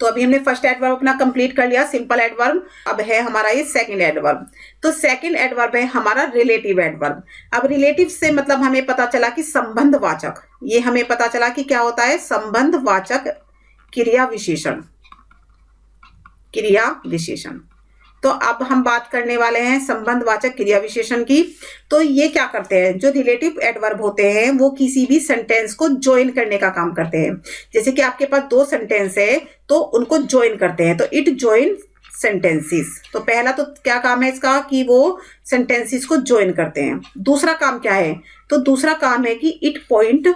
तो अभी हमने फर्स्ट एडवर्ब अपना कंप्लीट कर लिया, सिंपल एडवर्ब। अब है हमारा ये सेकंड एडवर्ब। तो सेकंड एडवर्ब है हमारा रिलेटिव एडवर्ब। अब रिलेटिव से मतलब हमें पता चला कि संबंधवाचक, ये हमें पता चला कि क्या होता है, संबंधवाचक क्रिया विशेषण, क्रिया विशेषण। तो अब हम बात करने वाले हैं संबंधवाचक क्रिया विशेषण की। तो ये क्या करते हैं, जो रिलेटिव एडवर्ब होते हैं वो किसी भी सेंटेंस को ज्वाइन करने का काम करते हैं। जैसे कि आपके पास दो सेंटेंस है तो उनको ज्वाइन करते हैं, तो इट ज्वाइन सेंटेंसेस। तो पहला तो क्या काम है इसका कि वो सेंटेंसेस को ज्वाइन करते हैं। दूसरा काम क्या है, तो दूसरा काम है कि it point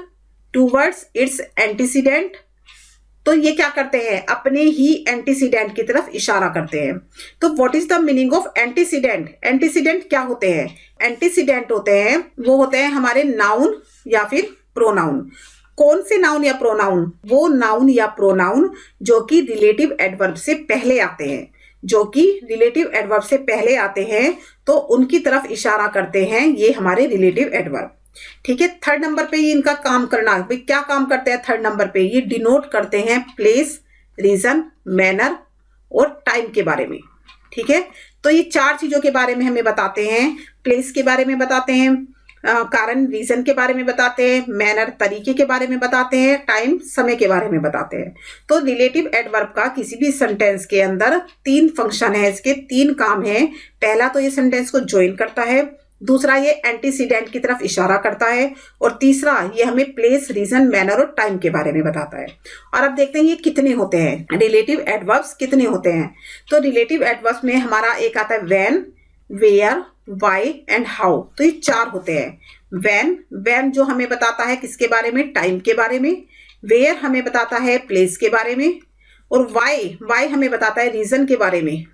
towards its antecedent. तो ये क्या करते हैं, अपने ही एंटीसीडेंट की तरफ इशारा करते हैं। तो what is the meaning of antecedent? Antecedent क्या होते हैं? एंटीसीडेंट होते हैं, वो होते हैं हमारे नाउन या फिर प्रोनाउन। कौन से नाउन या प्रोनाउन? वो नाउन या प्रोनाउन जो कि रिलेटिव एडवर्ब से पहले आते हैं, जो कि रिलेटिव एडवर्ब से पहले आते हैं तो उनकी तरफ इशारा करते हैं, ये हमारे रिलेटिव एडवर्ब। ठीक है। थर्ड नंबर पे ये इनका काम करना, भाई क्या काम करते हैं थर्ड नंबर पे, ये डिनोट करते हैं प्लेस, रीजन, मैनर और टाइम के बारे में। ठीक है। तो ये चार चीजों के बारे में हमें बताते हैं, प्लेस के बारे में बताते हैं, कारण रीजन के बारे में बताते हैं, मैनर तरीके के बारे में बताते हैं, टाइम समय के बारे में बताते हैं। तो रिलेटिव एडवर्ब का किसी भी सेंटेंस के अंदर तीन फंक्शन है, इसके तीन काम है। पहला तो ये सेंटेंस को ज्वाइन करता है, दूसरा ये एंटीसीडेंट की तरफ इशारा करता है, और तीसरा ये हमें प्लेस, रीजन, मैनर और टाइम के बारे में बताता है। और अब देखते हैं ये कितने होते हैं, रिलेटिव एडवर्ब्स कितने होते हैं। तो रिलेटिव एडवर्ब्स में हमारा एक आता है when, where, why and how. तो ये चार होते हैं। व्हेन जो हमें बताता है किसके बारे में, टाइम के बारे में। वेयर हमें बताता है प्लेस के बारे में, और व्हाई हमें बताता है रीजन के बारे में,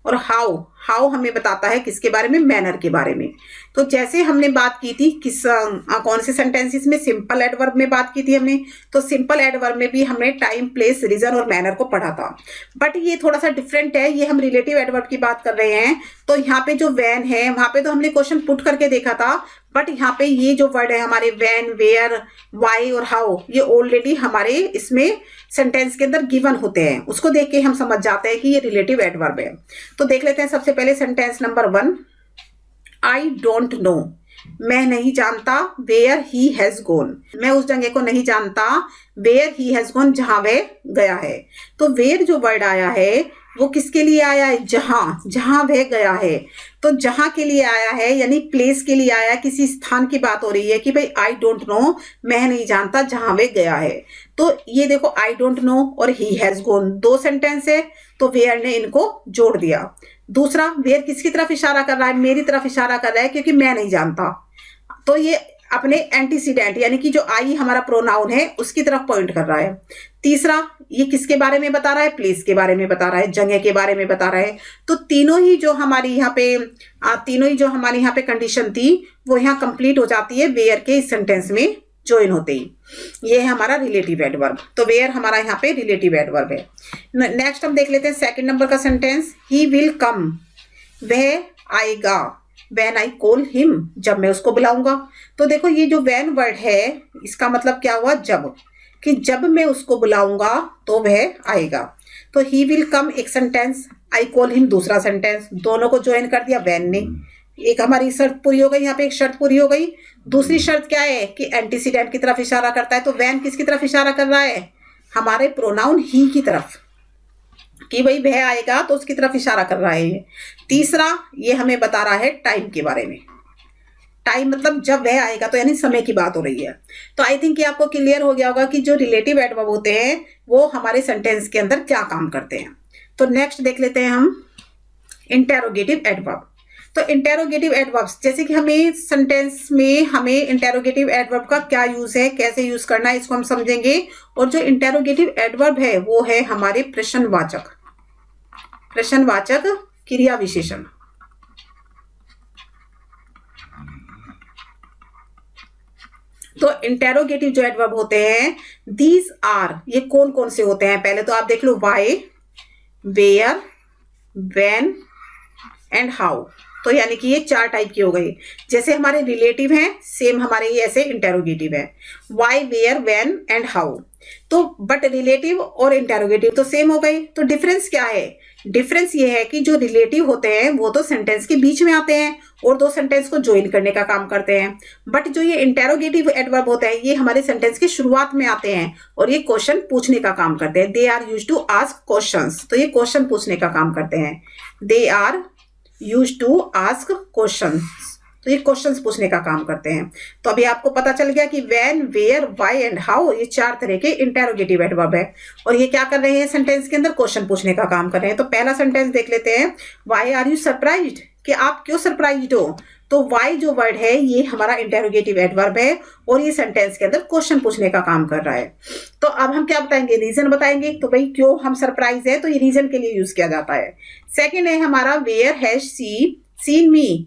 और हाउ हमें बताता है किसके बारे में, मैनर के बारे में। तो जैसे हमने बात की थी किस कौन से सेंटेंसेस में, सिंपल एडवर्ब में बात की थी हमने। तो सिंपल एडवर्ब में भी हमने टाइम, प्लेस, रीजन और मैनर को पढ़ा था, बट ये थोड़ा सा डिफरेंट है, ये हम रिलेटिव एडवर्ब की बात कर रहे हैं। तो यहाँ पे जो व्हेन है वहां पे तो हमने क्वेश्चन पुट करके देखा था, बट यहाँ पे ये जो वर्ड है हमारे व्हेन, वेयर, व्हाई और हाउ, ये ऑलरेडी हमारे इसमें सेंटेंस के अंदर गिवन होते हैं, उसको देख के हम समझ जाते हैं कि ये रिलेटिव एडवर्ब है। तो देख लेते हैं सबसे पहले sentence number 1, I don't know, मैं नहीं जानता, वेयर ही हैज गॉन, मैं उस जगह को नहीं जानता, वेयर ही हैज गॉन, जहां वह गया है। तो वेयर जो वर्ड आया है वो किसके लिए आया है, जहां वह गया है। तो जहां के लिए आया है यानी प्लेस के लिए आया, किसी स्थान की बात हो रही है कि भाई आई डोंट नो, मैं नहीं जानता जहां वह गया है। तो ये देखो आई डोंट नो और ही हैज गॉन दो सेंटेंस है, तो वेयर ने इनको जोड़ दिया। दूसरा, वेयर किसकी तरफ इशारा कर रहा है, मेरी तरफ इशारा कर रहा है क्योंकि मैं नहीं जानता। तो ये अपने एंटीसीडेंट यानी कि जो आई हमारा प्रोनाउन है उसकी तरफ पॉइंट कर रहा है। तीसरा, ये किसके बारे में बता रहा है, प्लेस के बारे में बता रहा है, जगह के बारे में बता रहा है। तो तीनों ही जो हमारी यहाँ पे कंडीशन थी वो यहाँ कंप्लीट हो जाती है वेयर के इस सेंटेंस में ज्वाइन होते ही। ये है हमारा रिलेटिव एडवर्ब। तो वेयर हमारा यहाँ पे रिलेटिव एडवर्ब है। नेक्स्ट हम देख लेते हैं सेकंड नंबर का सेंटेंस, ही विल कम, वह आएगा, व्हेन आई कॉल हिम, जब मैं उसको बुलाऊंगा। तो देखो ये जो व्हेन वर्ड है इसका मतलब क्या हुआ, जब, कि जब मैं उसको बुलाऊंगा तो वह आएगा। तो ही विल कम एक सेंटेंस, आई कॉल हिम दूसरा सेंटेंस, दोनों को ज्वाइन कर दिया व्हेन ने। एक हमारी शर्त पूरी हो गई, यहाँ पे एक शर्त पूरी हो गई। दूसरी शर्त क्या है कि एंटीसीडेंट की तरफ इशारा करता है, तो व्हेन किसकी तरफ इशारा कर रहा है, हमारे प्रोनाउन ही की तरफ, कि भाई वह आएगा तो उसकी तरफ इशारा कर रहा है। तीसरा, ये हमें बता रहा है टाइम के बारे में, टाइम मतलब जब वह आएगा, तो यानी समय की बात हो रही है। तो आई थिंक ये आपको क्लियर हो गया होगा कि जो रिलेटिव एडवर्ब होते हैं वो हमारे सेंटेंस के अंदर क्या काम करते हैं। तो नेक्स्ट देख लेते हैं हम इंटेरोगेटिव एडवर्ब। तो इंटेरोगेटिव एडवर्ब्स, जैसे कि हमें सेंटेंस में हमें इंटेरोगेटिव एडवर्ब का क्या यूज है, कैसे यूज करना है, इसको हम समझेंगे। और जो इंटेरोगेटिव एडवर्ब है वो है हमारे प्रश्नवाचक क्रिया विशेषण। तो इंटेरोगेटिव जो एडवर्ब होते हैं, दीज आर, ये कौन कौन से होते हैं, पहले तो आप देख लो, why, where, when and how. तो यानी कि ये 4 टाइप की हो गई। जैसे हमारे रिलेटिव हैं, सेम हमारे ये ऐसे इंटेरोगेटिव है, why, where, when and how. तो बट रिलेटिव और इंटेरोगेटिव तो सेम हो गई, तो डिफरेंस क्या है? डिफरेंस ये है कि जो रिलेटिव होते हैं वो तो सेंटेंस के बीच में आते हैं और दो सेंटेंस को ज्वाइन करने का काम करते हैं, बट जो ये इंटेरोगेटिव एडवर्ब होता है ये हमारे सेंटेंस की शुरुआत में आते हैं और ये क्वेश्चन पूछने का काम करते हैं। They are used to ask questions, तो ये क्वेश्चन पूछने का काम करते हैं। They are used to ask questions, तो ये क्वेश्चंस पूछने का काम करते हैं। तो अभी आपको पता चल गया कि when, where, why and how ये 4 तरह के इंटेरोगेटिव एडवर्ब है और ये क्या कर रहे हैं सेंटेंस के अंदर? क्वेश्चन पूछने का काम कर रहे हैं। तो पहला सेंटेंस देख लेते हैं, व्हाई आर यू सरप्राइज्ड, कि आप क्यों सरप्राइज्ड हो। तो व्हाई जो वर्ड है ये हमारा इंटेरोगेटिव एडवर्ब है और ये सेंटेंस के अंदर क्वेश्चन पूछने का काम कर रहा है। तो अब हम क्या बताएंगे? रीजन बताएंगे। तो भाई क्यों हम सरप्राइज है, तो ये रीजन के लिए यूज किया जाता है। सेकेंड है हमारा where has she seen me,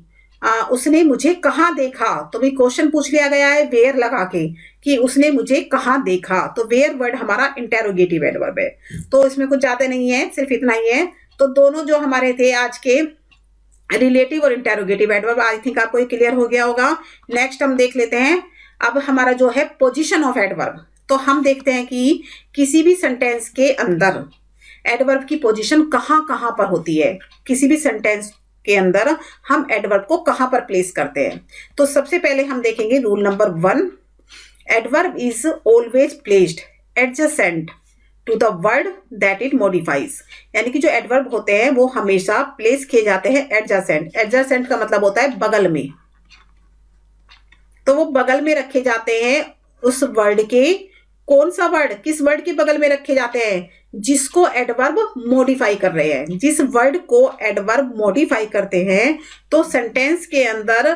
उसने मुझे कहाँ देखा, तो भी क्वेश्चन पूछ लिया गया है वेयर लगा के कि उसने मुझे कहाँ देखा। तो वेयर वर्ड हमारा इंटेरोगेटिव एडवर्ब है। तो इसमें कुछ ज्यादा नहीं है, सिर्फ इतना ही है। तो दोनों जो हमारे थे आज के रिलेटिव और इंटेरोगेटिव एडवर्ब, आई थिंक आपको ये क्लियर हो गया होगा। नेक्स्ट हम देख लेते हैं अब हमारा जो है पोजीशन ऑफ एडवर्ब। तो हम देखते हैं कि किसी भी सेंटेंस के अंदर एडवर्ब की पोजीशन कहाँ कहाँ पर होती है, किसी भी सेंटेंस के अंदर हम एडवर्ब को कहां पर प्लेस करते हैं। तो सबसे पहले हम देखेंगे rule number 1, adverb is always placed adjacent to the word that it modifies, यानी कि जो एडवर्ब होते हैं वो हमेशा प्लेस किए जाते हैं एडजेसेंट। एडजेसेंट का मतलब होता है बगल में, तो वो बगल में रखे जाते हैं उस वर्ड के। कौन सा वर्ड, किस वर्ड के बगल में रखे जाते हैं? जिसको एडवर्ब मॉडिफाई कर रहे हैं। जिस वर्ड को एडवर्ब मॉडिफाई करते हैं तो सेंटेंस के अंदर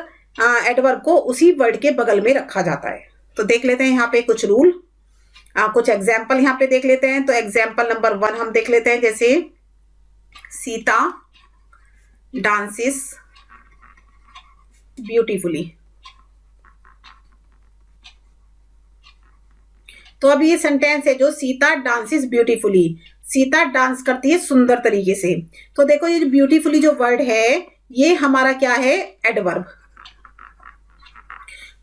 एडवर्ब को उसी वर्ड के बगल में रखा जाता है। तो देख लेते हैं यहाँ पे कुछ रूल, कुछ एग्जाम्पल यहाँ पे देख लेते हैं। तो एग्जाम्पल नंबर 1 हम देख लेते हैं, जैसे सीता डांसेस ब्यूटीफुली। तो अब ये सेंटेंस है जो Sita dances beautifully, Sita dance करती है सुंदर तरीके से। तो देखो ये ब्यूटीफुली जो वर्ड है ये हमारा क्या है? एडवर्ब।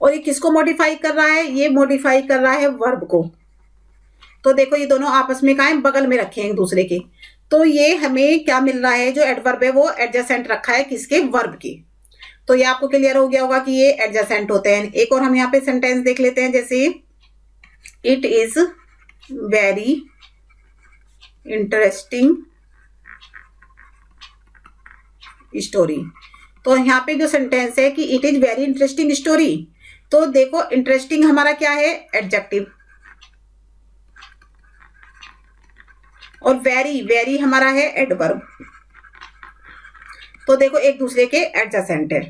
और ये किसको मॉडिफाई कर रहा है? ये मॉडिफाई कर रहा है वर्ब को। तो देखो ये दोनों आपस में कहाँ बगल में रखे हैं एक दूसरे के। तो ये हमें क्या मिल रहा है? जो एडवर्ब है वो एडजेसेंट रखा है किसके? वर्ब के। तो ये आपको क्लियर हो गया होगा कि ये एडजेसेंट होते हैं। एक और हम यहाँ पे सेंटेंस देख लेते हैं, जैसे it is very interesting story. तो यहाँ पे जो सेंटेंस है कि it is very interesting story, तो देखो इंटरेस्टिंग हमारा क्या है? एडजेक्टिव। और वेरी, वेरी हमारा है एडवर्ब। तो देखो एक दूसरे के एडजेसेंट है।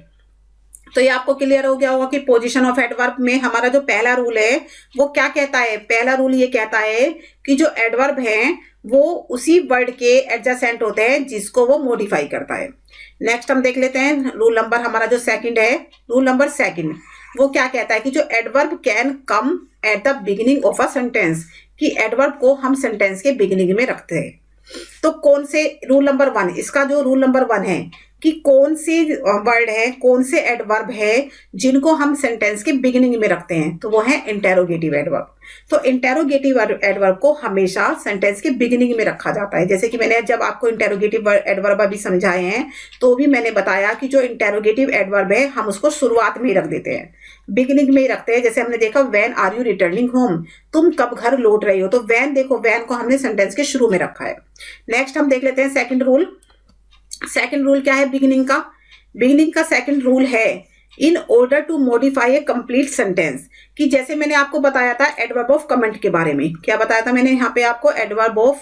तो ये आपको क्लियर हो गया होगा कि पोजीशन ऑफ एडवर्ब में हमारा जो पहला रूल है वो क्या कहता है? पहला रूल ये कहता है कि जो एडवर्ब हैं वो उसी वर्ड के एडजेसेंट होते हैं जिसको वो मॉडिफाई करता है। नेक्स्ट हम देख लेते हैं रूल नंबर हमारा जो सेकंड है, रूल नंबर 2 वो क्या कहता है कि जो adverb can come at the beginning of a sentence, कि एडवर्ब को हम सेंटेंस के बिगिनिंग में रखते हैं। तो कौन से? रूल नंबर 1, इसका जो रूल नंबर 1 है कि कौन से वर्ड है, कौन से एडवर्ब है जिनको हम सेंटेंस के बिगिनिंग में रखते हैं, तो वो है इंटेरोगेटिव एडवर्ब। तो इंटेरोगेटिव एडवर्ब को हमेशा सेंटेंस के बिगिनिंग में रखा जाता है। जैसे कि मैंने जब आपको इंटेरोगेटिव एडवर्ब अभी समझाए हैं तो भी मैंने बताया कि जो इंटेरोगेटिव एडवर्ब है हम उसको शुरुआत में ही रख देते हैं, बिगिनिंग में ही रखते हैं। जैसे हमने देखा when are you returning home, तुम कब घर लौट रही हो। तो व्हेन, देखो व्हेन को हमने सेंटेंस के शुरू में रखा है। नेक्स्ट हम देख लेते हैं सेकंड रूल। सेकंड रूल क्या है बिगिनिंग का? बिगिनिंग का सेकंड रूल है in order to modify a complete sentence, कि जैसे मैंने आपको बताया था एडवर्ब ऑफ कमेंट के बारे में। क्या बताया था मैंने यहाँ पे आपको? एडवर्ब ऑफ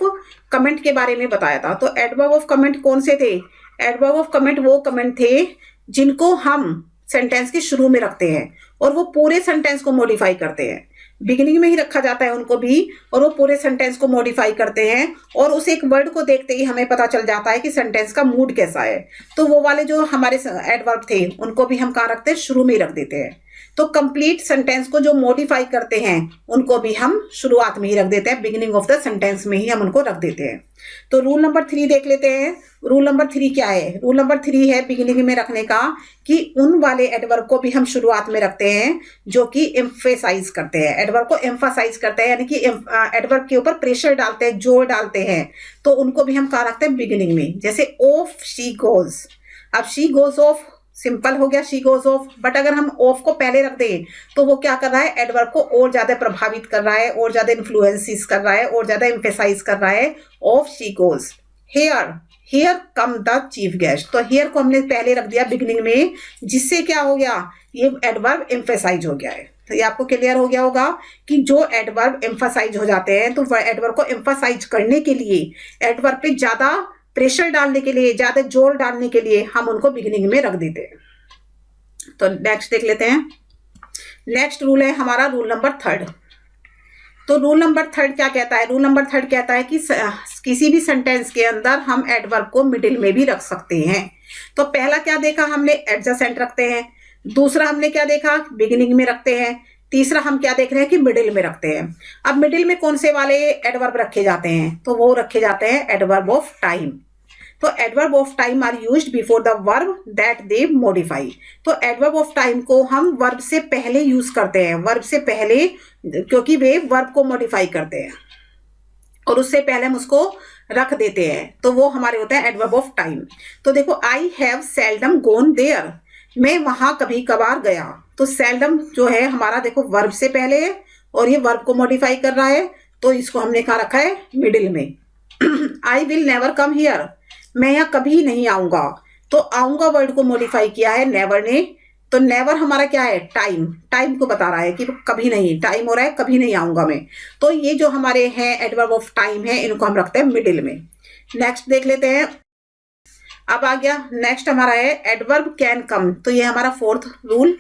कमेंट के बारे में बताया था। तो एडवर्ब ऑफ कमेंट कौन से थे? एडवर्ब ऑफ कमेंट वो कमेंट थे जिनको हम सेंटेंस के शुरू में रखते हैं और वो पूरे सेंटेंस को मॉडिफाई करते हैं। बिगिनिंग में ही रखा जाता है उनको भी और वो पूरे सेंटेंस को मॉडिफाई करते हैं और उस एक वर्ड को देखते ही हमें पता चल जाता है कि सेंटेंस का मूड कैसा है। तो वो वाले जो हमारे एडवर्ब थे उनको भी हम कहाँ रखते हैं? शुरू में ही रख देते हैं। तो कंप्लीट सेंटेंस को जो मॉडिफाई करते हैं उनको भी हम शुरुआत में ही रख देते हैं, बिगिनिंग ऑफ द सेंटेंस में ही हम उनको रख देते हैं। तो रूल नंबर 3 देख लेते हैं। रूल नंबर 3 क्या है? रूल नंबर 3 है बिगिनिंग में रखने का कि उन वाले एडवर्ब को भी हम शुरुआत में रखते हैं जो कि एम्फेसाइज करते हैं, एडवर्ब को एम्फासाइज करते हैं, यानी कि एडवर्ब के ऊपर प्रेशर डालते हैं, जोर डालते हैं, तो उनको भी हम कहाँ रखते हैं? बिगिनिंग में। जैसे ऑफ शी गोज, अब शी गोज ऑफ सिंपल हो गया, शी गोज ऑफ, बट अगर हम ऑफ को पहले रख दें तो वो क्या कर रहा है? एडवर्ब को और ज्यादा प्रभावित कर रहा है, और ज्यादा इन्फ्लुएंसिस कर रहा है, और ज्यादा एम्फेसाइज कर रहा है। Off she goes, here, here come the chief guest, तो हियर को हमने पहले रख दिया बिगिनिंग में, जिससे क्या हो गया? ये एडवर्ब एम्फेसाइज हो गया है। तो ये आपको क्लियर हो गया होगा कि जो एडवर्ब एम्फासाइज हो जाते हैं तो एडवर्ब को एम्फासाइज करने के लिए, एडवर्ब पे ज्यादा प्रेशर डालने के लिए, ज्यादा जोर डालने के लिए हम उनको बिगिनिंग में रख देते हैं। तो नेक्स्ट देख लेते हैं। नेक्स्ट रूल है हमारा रूल नंबर 3। तो रूल नंबर 3 क्या कहता है? रूल नंबर 3 कहता है कि किसी भी सेंटेंस के अंदर हम एडवर्ब को मिडिल में भी रख सकते हैं। तो पहला क्या देखा हमने? एडजेसेंट रखते हैं। दूसरा हमने क्या देखा? बिगिनिंग में रखते हैं। तीसरा हम क्या देख रहे हैं? कि मिडिल में रखते हैं। अब मिडिल में कौन से वाले एडवर्ब रखे जाते हैं? तो वो रखे जाते हैं एडवर्ब ऑफ टाइम। तो adverb of time are used before the verb that they modify. तो एडवर्ब ऑफ टाइम को हम वर्ब से पहले यूज करते हैं, वर्ब से पहले, क्योंकि वे वर्ब को मॉडिफाई करते हैं और उससे पहले हम उसको रख देते हैं, तो वो हमारे होते हैं एडवर्ब ऑफ टाइम। तो देखो, I have seldom gone there, मैं वहां कभी कभार गया। तो सेल्डम जो है हमारा, देखो वर्ब से पहले है और ये वर्ब को मॉडिफाई कर रहा है, तो इसको हमने कहा रखा है मिडिल में। I will never come here, मैं यहाँ कभी नहीं आऊंगा। तो आऊंगा वर्ड को मॉडिफाई किया है नेवर ने। तो नेवर हमारा क्या है? टाइम, टाइम को बता रहा है कि कभी नहीं, टाइम हो रहा है, कभी नहीं आऊंगा मैं। तो ये जो हमारे हैं एडवर्ब ऑफ टाइम है, इनको हम रखते हैं मिडिल में। नेक्स्ट देख लेते हैं। अब आ गया नेक्स्ट हमारा है एडवर्ब कैन कम। तो ये हमारा 4th rule,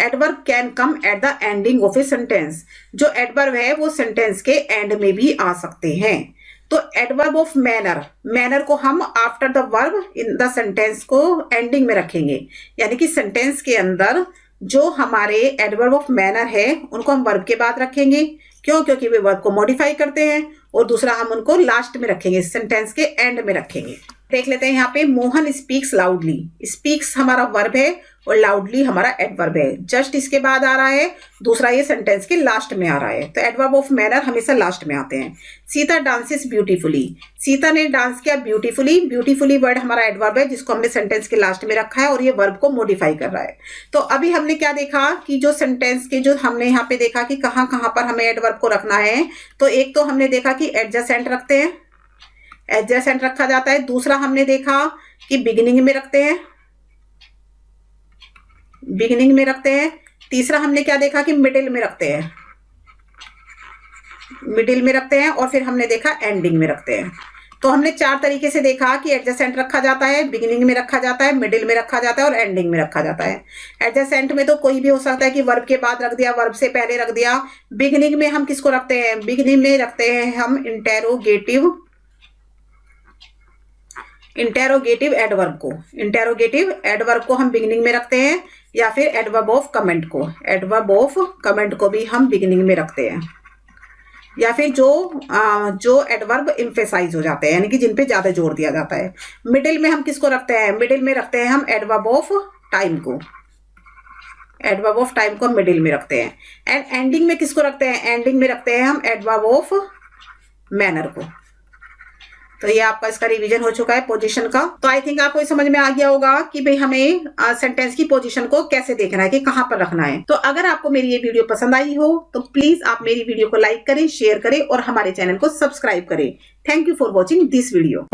adverb can come at the ending of a sentence. जो एडवर्ब है वो सेंटेंस के एंड में भी आ सकते हैं। तो एडवर्ब ऑफ मैनर, मैनर को हम after the verb in the sentence को एंडिंग में रखेंगे, यानी कि सेंटेंस के अंदर जो हमारे एडवर्ब ऑफ मैनर है उनको हम वर्ब के बाद रखेंगे। क्यों? क्योंकि वे वर्ब को मॉडिफाई करते हैं। और दूसरा हम उनको लास्ट में रखेंगे, सेंटेंस के एंड में रखेंगे। देख लेते हैं यहाँ पे, मोहन स्पीक्स लाउडली। स्पीक्स हमारा वर्ब है और लाउडली हमारा एडवर्ब है। जस्ट इसके बाद आ रहा है, दूसरा ये सेंटेंस के लास्ट में आ रहा है। तो एडवर्ब ऑफ मैनर हमेशा लास्ट में आते हैं। सीता डांसेस ब्यूटीफुली, सीता ने डांस किया ब्यूटीफुली। ब्यूटीफुली वर्ड हमारा एडवर्ब है जिसको हमने सेंटेंस के लास्ट में रखा है और ये वर्ब को मॉडिफाई कर रहा है। तो अभी हमने क्या देखा कि जो सेंटेंस के जो हमने यहाँ पे देखा कि कहाँ कहाँ पर हमें एडवर्ब को रखना है। तो एक तो हमने देखा कि एडजेसेंट रखते हैं, एडजेसेंट रखा जाता है। दूसरा हमने देखा कि बिगिनिंग में रखते हैं, बिगिनिंग में रखते हैं। तीसरा हमने क्या देखा कि मिडिल में रखते हैं, मिडिल में रखते हैं। और फिर हमने देखा एंडिंग में रखते हैं। तो हमने 4 तरीके से देखा कि एडजेसेंट रखा जाता है, बिगिनिंग में रखा जाता है, मिडिल में रखा जाता है और एंडिंग में रखा जाता है। एडजेसेंट में तो कोई भी हो सकता है कि वर्ब के बाद रख दिया, वर्ब से पहले रख दिया। बिगिनिंग में हम किसको रखते हैं? बिगिनिंग में रखते हैं हम इंटेरोगेटिव एडवर्ब को। इंटेरोगेटिव एडवर्ब को हम बिगिनिंग में रखते हैं, या फिर एडवर्ब ऑफ कमेंट को, एडवर्ब ऑफ कमेंट को भी हम बिगिनिंग में रखते हैं। या फिर जो एडवर्ब एम्फेसाइज हो जाते हैं, यानी कि जिन पे ज्यादा जोर दिया जाता है। मिडिल में हम किसको रखते हैं? मिडिल में रखते हैं हम एडवर्ब ऑफ टाइम को, एडवर्ब ऑफ टाइम को मिडिल में रखते हैं। एंड एंडिंग में किसको रखते हैं? एंडिंग में रखते हैं हम एडवर्ब ऑफ मैनर को। तो ये आपका इसका रिवीजन हो चुका है पोजीशन का। तो आई थिंक आपको समझ में आ गया होगा कि भाई हमें सेंटेंस की पोजीशन को कैसे देखना है, कि कहां पर रखना है। तो अगर आपको मेरी ये वीडियो पसंद आई हो तो प्लीज आप मेरी वीडियो को लाइक करें, शेयर करें और हमारे चैनल को सब्सक्राइब करें। Thank you for watching this video.